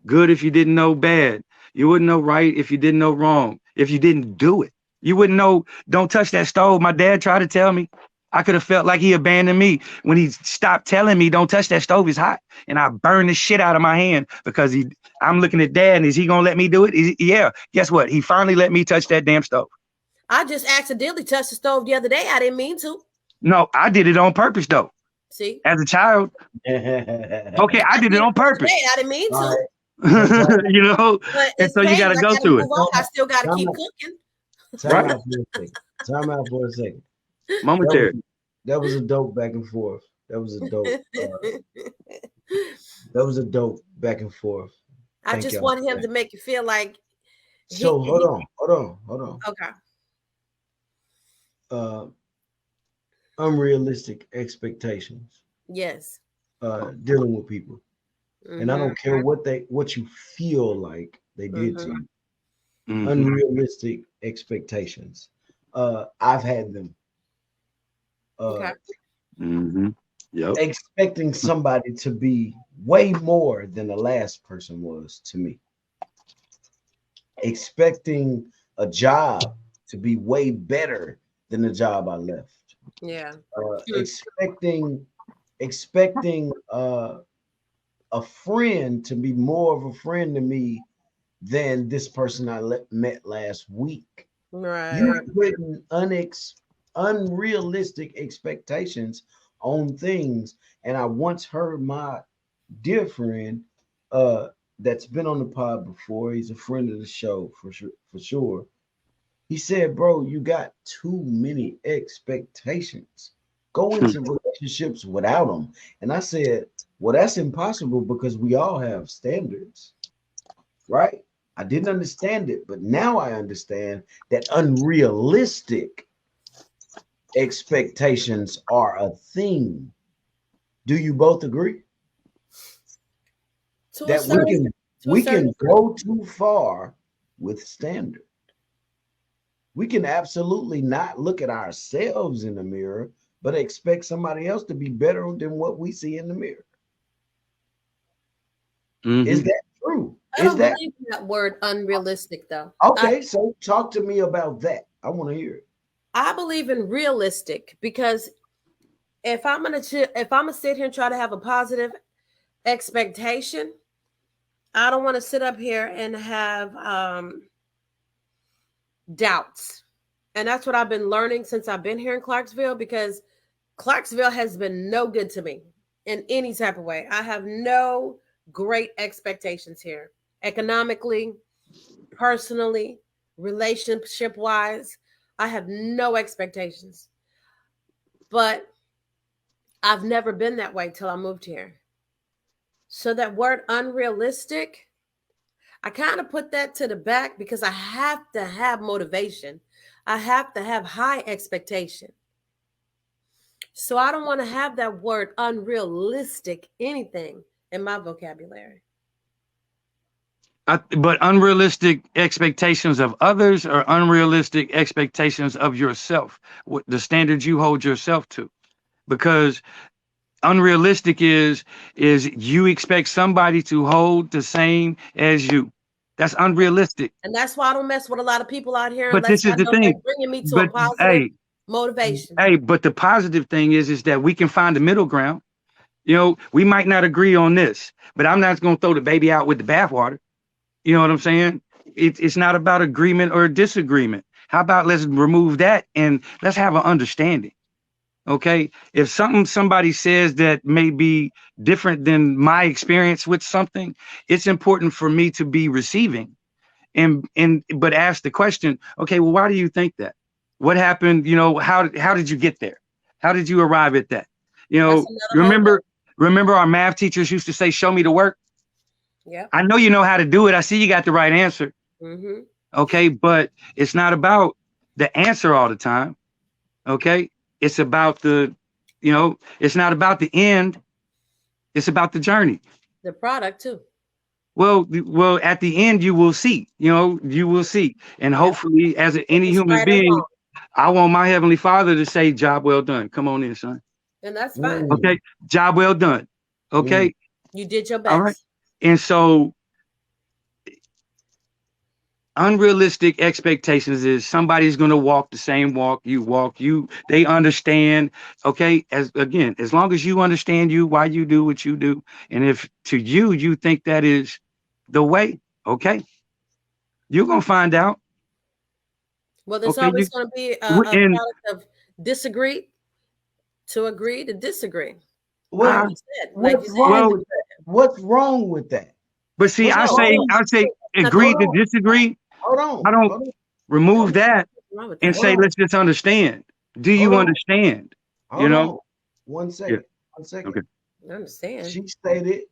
good if you didn't know bad. You wouldn't know right if you didn't know wrong. If you didn't do it, you wouldn't know. Don't touch that stove. My dad tried to tell me. I could have felt like he abandoned me when he stopped telling me, "Don't touch that stove. It's hot." And I burned the shit out of my hand because I'm looking at dad, and is he gonna let me do it? Yeah. Guess what? He finally let me touch that damn stove. I just accidentally touched the stove the other day. I didn't mean to. No, I did it on purpose though. See, As a child, okay, I I did it did it on the other purpose. day. I didn't mean All to. right. So But And it's so you got pain. to I go got to through move it, on. I still got to time keep out, cooking. right? out for a second. Time out for a second. That was Momentary. that was a dope back and forth. That was a dope back and forth. I Thank just y'all want for him that. to make you feel like So hold he on, hold on, hold on. okay. Uh, Unrealistic expectations. Yes. Dealing with people, and I Mm-hmm. don't care what you feel like they did to Mm-hmm. you. unrealistic expectations. I've had them. Okay. Yep. Expecting somebody to be way more than the last person was to me. Expecting a job to be way better than the job I left. Yeah. Expecting a friend to be more of a friend to me than this person met last week. Right. You're putting unrealistic expectations on things. And I once heard my dear friend, that's been on the pod before. He's a friend of the show for sure. For sure. He said, "Bro, you got too many expectations. Go into relationships without them." And I said, "Well, that's impossible because we all have standards, right?" I didn't understand it, but now I understand that unrealistic expectations are a thing. Do you both agree To a that certain, to a we certain can go too far with standard? We can absolutely not look at ourselves in the mirror, but expect somebody else to be better than what we see in the mirror. Is that true? I Is don't that believe in that word unrealistic though. okay? So talk to me about that. I want to hear it. I believe in realistic because if I'm gonna sit here and try to have a positive expectation, I don't want to sit up here and have doubts. And that's what I've been learning since I've been here in Clarksville, because Clarksville has been no good to me in any type of way. I have no great expectations here, economically, personally, relationship wise. I have no expectations. But I've never been that way till I moved here. So that word unrealistic, I kind of put that to the back because I have to have motivation. I have to have high expectation. So I don't want to have that word unrealistic anything in my vocabulary. But unrealistic expectations of others or unrealistic expectations of yourself, the standards you hold yourself to. Because unrealistic is you expect somebody to hold the same as you. That's unrealistic. And that's why I don't mess with a lot of people out here But unless this is I the know they're thing. bringing me to a But positive hey, motivation. but the positive thing is that we can find the middle ground. You know, we might not agree on this, but I'm not going to throw the baby out with the bathwater. You know what I'm saying? It's not about agreement or disagreement. How about let's remove that and let's have an understanding. Okay. If somebody says that may be different than my experience with something, it's important for me to be receiving and but ask the question, okay, well, why do you think that? What happened? You know, how did you get there? How did you arrive at that? You That's know, another whole remember our math teachers used to say, show me the work. Yeah. I know you know how to do it. I see you got the right answer. Mm-hmm. Okay. But it's not about the answer all the time. Okay. It's about it's not about the end. It's about the journey. The product too. Well, at the end, you will see, you will see. And Yep. hopefully, as If any it's human right or being, wrong. I want my Heavenly Father to say, job well done. Come on in, son. And that's fine. Okay. Job well done. Okay. You did your All right. best. And so unrealistic expectations is somebody's going to walk the same walk you walk. They understand. Okay. As long as you understand why you do what you do. And if to you think that is the way, okay, you're going to find out. Well, there's Okay. always going to be a And product of disagree to agree to disagree. Well, Like you what's said, wrong with that? What's wrong with that? but see, What's I say wrong? agree nothing to disagree. Hold I on. don't Hold on. remove that wrong with and that. Hold say, on. let's just understand. Do Hold you on. understand? Hold on. One Yeah. second. 1 second. Okay. I understand. She stated.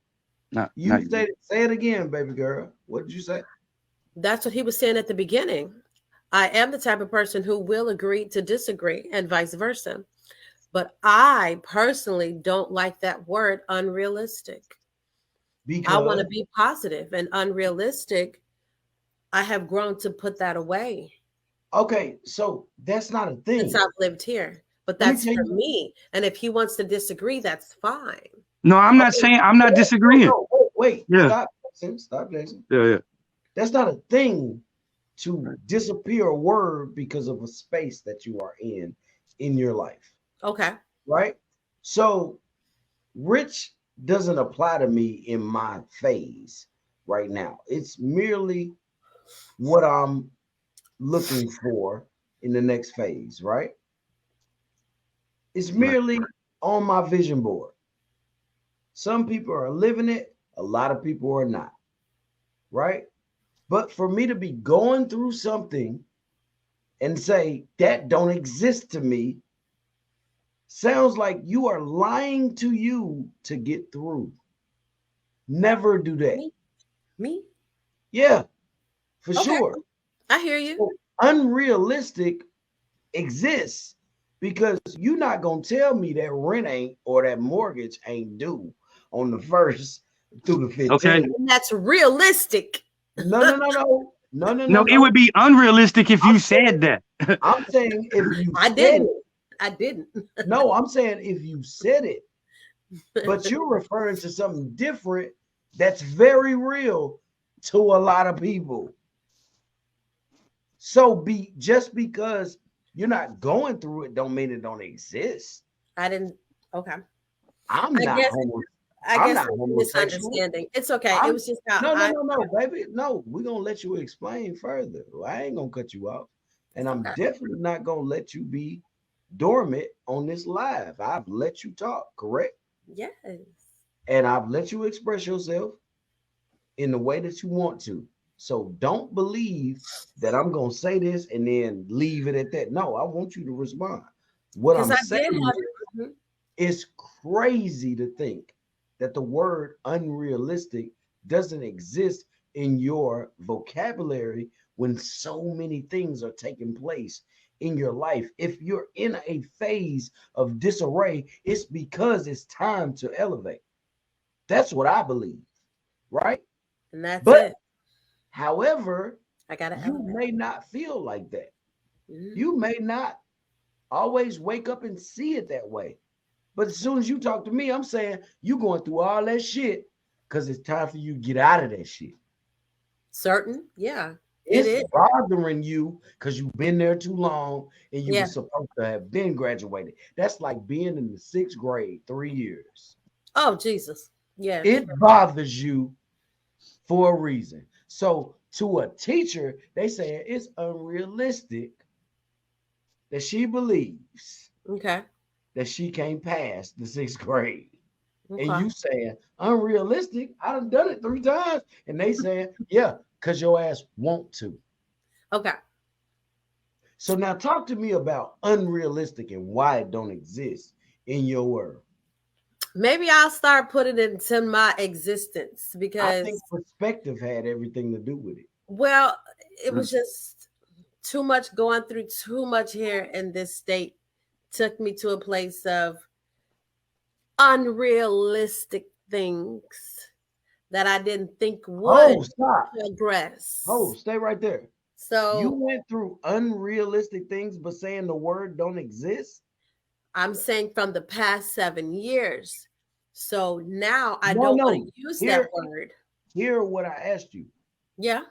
Not You you. stated. Say it again, baby girl. What did you say? That's what he was saying at the beginning. I am the type of person who will agree to disagree and vice versa. But I personally don't like that word unrealistic. I want Because to be positive, and unrealistic I have grown to put that away Okay, so that's not a since thing. I've lived here. But Let me that's tell for you. me. And if he wants to disagree, that's fine. No, I'm not Okay, saying, I'm not disagreeing. no, wait. Yeah, Stop, Jason. Stop, Jason. yeah. That's not a thing to disappear a word because of a space that you are in your life, Okay. right? So rich doesn't apply to me in my phase right now. It's merely what I'm looking for in the next phase, right? It's Right. merely on my vision board. Some people are living it, a lot of people are not, right? But for me to be going through something and say that don't exist to me sounds like you are lying to you to get through. Never do that. Me? Me? Yeah, for Okay. sure. I hear you. So unrealistic exists because you're not gonna tell me that rent ain't or that mortgage ain't due on the first through the Okay. 15th. And that's realistic. No, no, no, no, no, no, no, No, it would no. be unrealistic if I'm you saying, said that. I'm saying if you I said didn't. it. I didn't. No, I'm saying if you said it, but you're referring to something different that's very real to a lot of people. So be just because you're not going through it don't mean it don't exist. I didn't. Okay. I'm I not guess homo I I'm guess not it's a homosexual. misunderstanding. It's okay. It I'm was just how no, no, I no, no, baby. No, we're gonna let you explain further. I ain't gonna cut you off. And it's I'm okay. definitely not gonna let you be dormant on this live. I've let you talk, correct? Yes. And I've let you express yourself in the way that you want to. So don't believe that I'm going to say this and then leave it at that. No, I want you to respond. What Because I'm I did saying have is, mhm. it's crazy to think that the word unrealistic doesn't exist in your vocabulary when so many things are taking place in your life. If you're in a phase of disarray, it's because it's time to elevate. That's what I believe, right? And that's But it. however, I gotta you elevate. may not feel like that. Mhm. You may not always wake up and see it that way. But as soon as you talk to me, I'm saying you going through all that shit because it's time for you to get out of that shit. Certain? Yeah. It It's is. bothering you because you've been there too long and you were Yeah. supposed to have been graduated. That's like being in the sixth grade 3 years. Oh Jesus. Yes. It bothers you for a reason. So to a teacher, they say it's unrealistic that she believes Okay. that she can't pass the sixth grade. And Okay. you saying unrealistic, I done it 3 times. And they saying, yeah, because your ass want to. Okay. So now talk to me about unrealistic and why it don't exist in your world. Maybe I'll start putting it into my existence I think because perspective had everything to do with it. well, it Mm. was just too much going through too much here in this state took me to a place of unrealistic things that I didn't think would Oh, stop. Oh, progress. stay right there. You So went through unrealistic things, but saying the word don't exist? I'm saying from the past 7 years. So now I No, don't want no. to use that Here, word. here what I asked you. Yeah.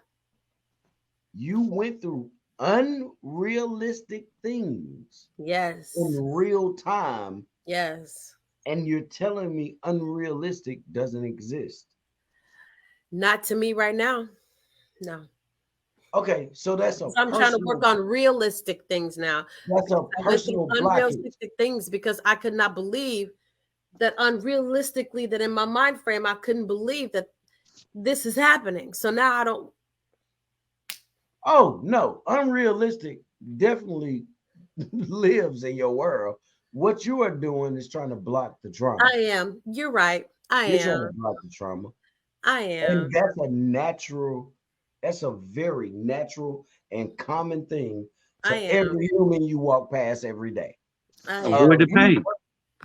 You went through unrealistic things in Yes. real time, Yes. and you're telling me unrealistic doesn't exist. Not to me right now. No. Okay, so So I'm trying to work on realistic things now that's a because I went through personal blockage. unrealistic things because I could not believe that unrealistically that in my mind frame I couldn't believe that this is happening. So now I don't. Oh no, unrealistic definitely lives in your world. What you are doing is trying to block the trauma. I am. You're right. I You're trying to am. block the trauma. I And am. that's a very natural and common thing I to am. every human you walk past every day. I Avoid am. the We've pain.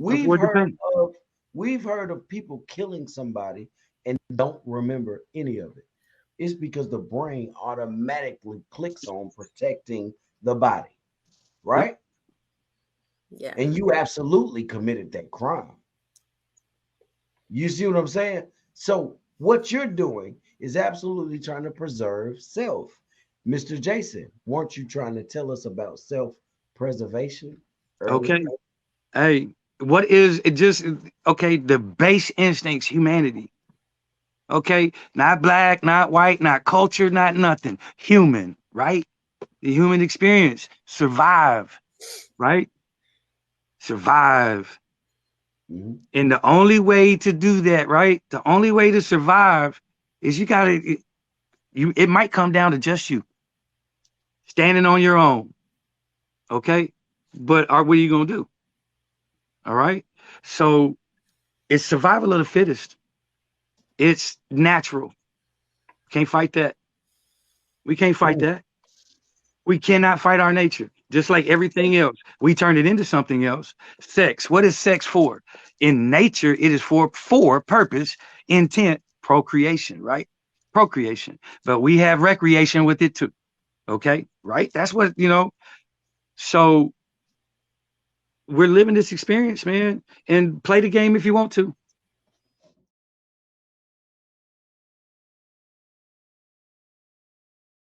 we've Avoid the heard pain. of we've heard of people killing somebody and don't remember any of it. It's because the brain automatically clicks on protecting the body, Yep. right? Yeah. And you absolutely committed that crime. You see what I'm saying? So what you're doing is absolutely trying to preserve self. Mr. Jason, weren't you trying to tell us about self-preservation earlier? Okay. Hey, what is it? Just okay. The base instincts, humanity. Okay, not black, not white, not culture, not nothing. Human, right? The human experience. Survive, right? Survive. Mhm. And the only way to do that, right? The only way to survive is you gotta you it might come down to just you standing on your own. Okay. But what are you gonna do? All right. So it's survival of the fittest. It's natural. Can't fight that. We can't fight Ooh, that. We cannot fight our nature. Just like everything else, we turn it into something else. Sex. What is sex for? In nature, it is for purpose, intent, procreation, right? Procreation. But we have recreation with it too. Okay, right? That's what So we're living this experience, man. And play the game if you want to.